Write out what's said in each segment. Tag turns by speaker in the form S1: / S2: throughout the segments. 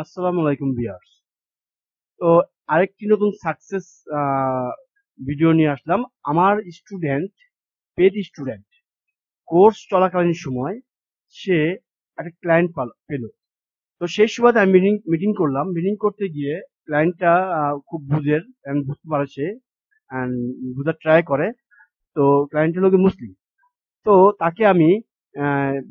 S1: আসসালামু আলাইকুম ভিউয়ার্স। তো আরেকটি নতুন সাকসেস ভিডিও নিয়ে আসলাম। আমার স্টুডেন্ট, পেড স্টুডেন্ট কোর্স চলাকালীন সময় সে একটা ক্লায়েন্ট পেল। তো সেই সুবাদে আমি মিটিং করলাম। মিটিং করতে গিয়ে ক্লায়েন্টটা খুব বুঝের and বুঝতে পারে সে and বুঝার ট্রাই করে। তো ক্লায়েন্টের লোকে মুসলিম। তো তাকে আমি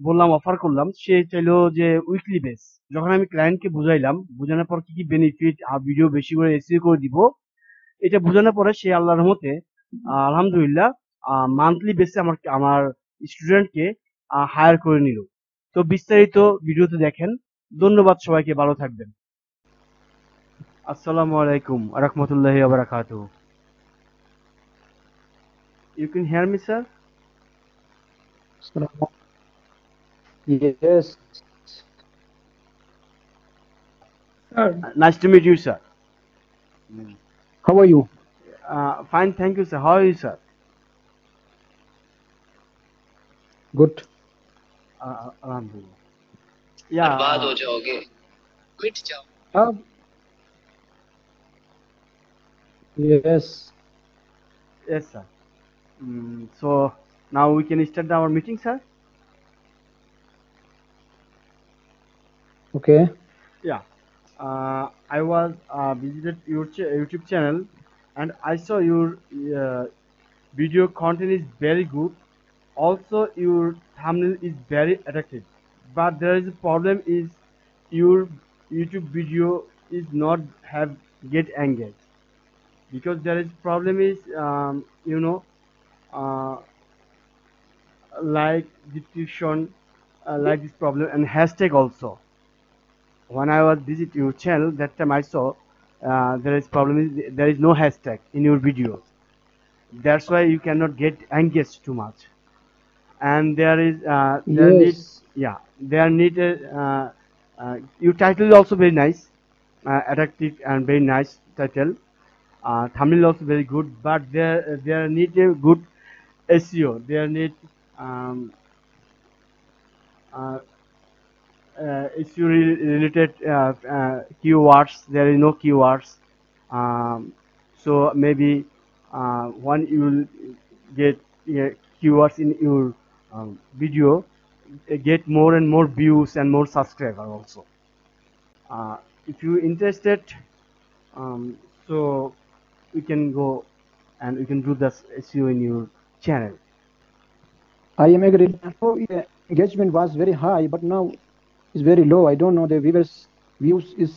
S1: বললাম, অফার করলাম। সে চাইলো যে উইকলি বেস। যখন আমি ক্লায়েন্টকে বুঝাইলাম, বুঝানোর পর কি কি বেনিফিট, ভিডিও বেশি করে এসইও করে দিব, এটা বোঝানোর পরে সে আল্লাহর রহমতে আলহামদুলিল্লাহ মান্থলি বেসে আমার আমার স্টুডেন্টকে হায়ার করে নিল। তো বিস্তারিত ভিডিওতে দেখেন। ধন্যবাদ সবাইকে, ভালো থাকবেন। আসসালামু আলাইকুম রহমতুল্লাহি ওয়া বারাকাতুহু। You can hear me sir?
S2: Yes, sir.
S1: Nice to meet you sir.
S2: How are you?
S1: Fine, thank you sir. How are you sir?
S2: Good.
S1: Alhamdulillah. Yeah.
S3: बर्बाद हो जाओगे, मिट जाओ।
S2: Yes.
S1: Yes sir. So now we can start our meeting, sir.
S2: Okay.
S1: Yeah. I was visited your YouTube channel, and I saw your video content is very good. Also, your thumbnail is very attractive. But there is a problem is your YouTube video is not have get engaged, because there is problem is uh, like description, like this problem, and hashtag also. When I was visit your channel, that time I saw there is problem is there is no hashtag in your videos. That's why you cannot get engaged too much. And there is there need,
S2: Yes.
S1: yeah, there need your title is also very nice, attractive and very nice title. Thumbnail also very good, but there need a good SEO. There need um, uh, issue related keywords. There is no keywords. So maybe when you will get keywords in your video, get more and more views and more subscribers also. If you interested, um, so we can go and we can do this SEO in your channel.
S2: I am agree. Before engagement was very high, but now it's very low. I don't know, the views is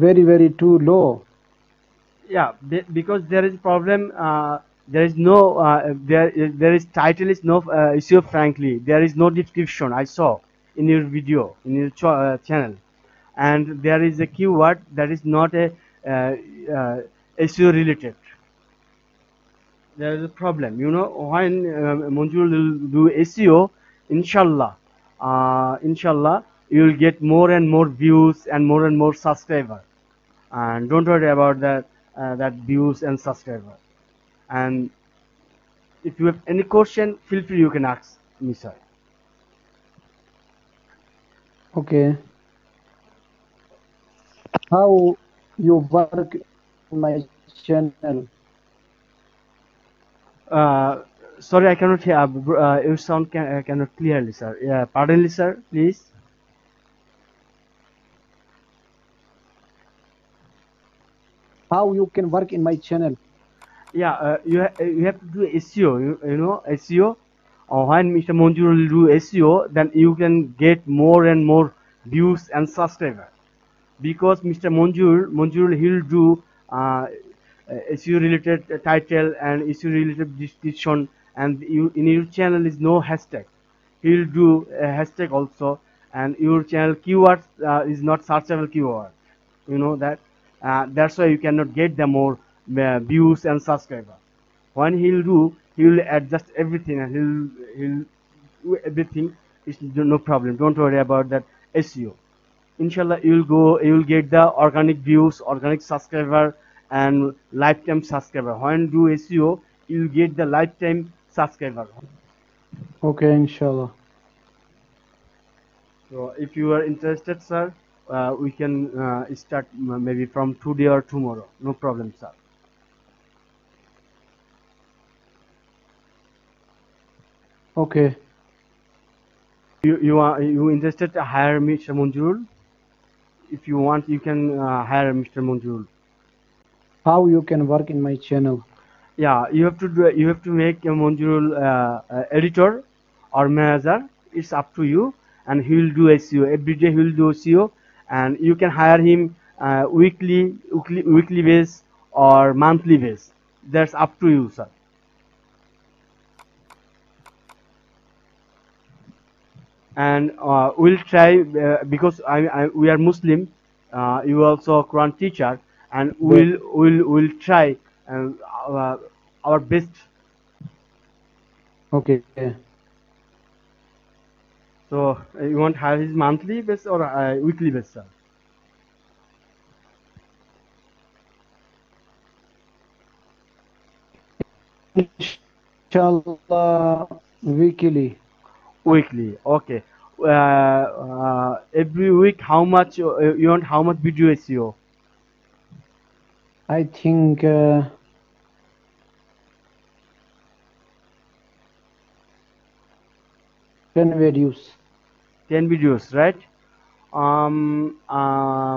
S2: very too low.
S1: Yeah, because there is problem. There is no there is title is no issue. Frankly, there is no description. I saw in your video in your channel, and there is a keyword that is not a SEO related. There is a problem. When Manjul will do SEO, inshallah, inshallah, you will get more and more views and more subscribers. And don't worry about that views and subscribers. And if you have any question, feel free, you can ask me, sir.
S2: Okay. How you work in my channel?
S1: uh, Sorry, I cannot hear. Your sound cannot clearly, sir. Yeah, pardonly, sir, please.
S2: How you can work in my channel?
S1: Yeah, you have to do SEO. You know SEO. When Mr. Monjur will do SEO, then you can get more and more views and subscribers. Because Mr. Monjur he'll do SEO related title and SEO related description, and you in your channel is no hashtag. He'll do a hashtag also, and your channel keywords is not searchable keyword. You know that. That's why you cannot get the more views and subscribers. When he'll adjust everything, and he'll do everything. It's no problem. Don't worry about that SEO. Inshallah, you'll get the organic views, organic subscriber, and lifetime subscriber. When do SEO, you'll get the lifetime subscriber.
S2: Okay, inshallah.
S1: So if you are interested, sir, we can start maybe from today or tomorrow. No problem, sir.
S2: Okay.
S1: You interested to hire Mr. Monjurul? If you want, you can hire Mr. Monjurul.
S2: How you can work in my channel?
S1: Yeah, you have to do. You have to make a Monjurul editor or manager. It's up to you, and he will do SEO every day. He will do SEO, and you can hire him weekly base or monthly base. That's up to you, sir. And we'll try because we are Muslim. You also Quran teacher, and we'll try uh, our best.
S2: Okay.
S1: So you want to have his monthly base or weekly base, sir?
S2: Inshallah, weekly.
S1: Weekly, okay. Every week, how much you want? How much video SEO?
S2: I think 10 videos.
S1: 10 videos, right?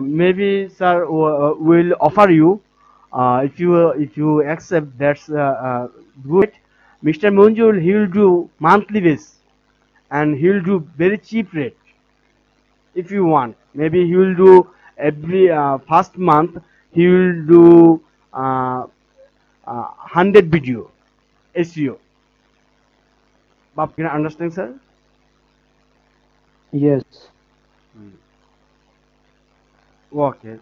S1: Maybe, sir, will offer you if you accept. That's good. Mr. Monjul, he will do monthly base, and he will do very cheap rate. If you want, maybe he will do every first month. He will do 100 video SEO. But you can understand, sir?
S2: Yes.
S1: Okay.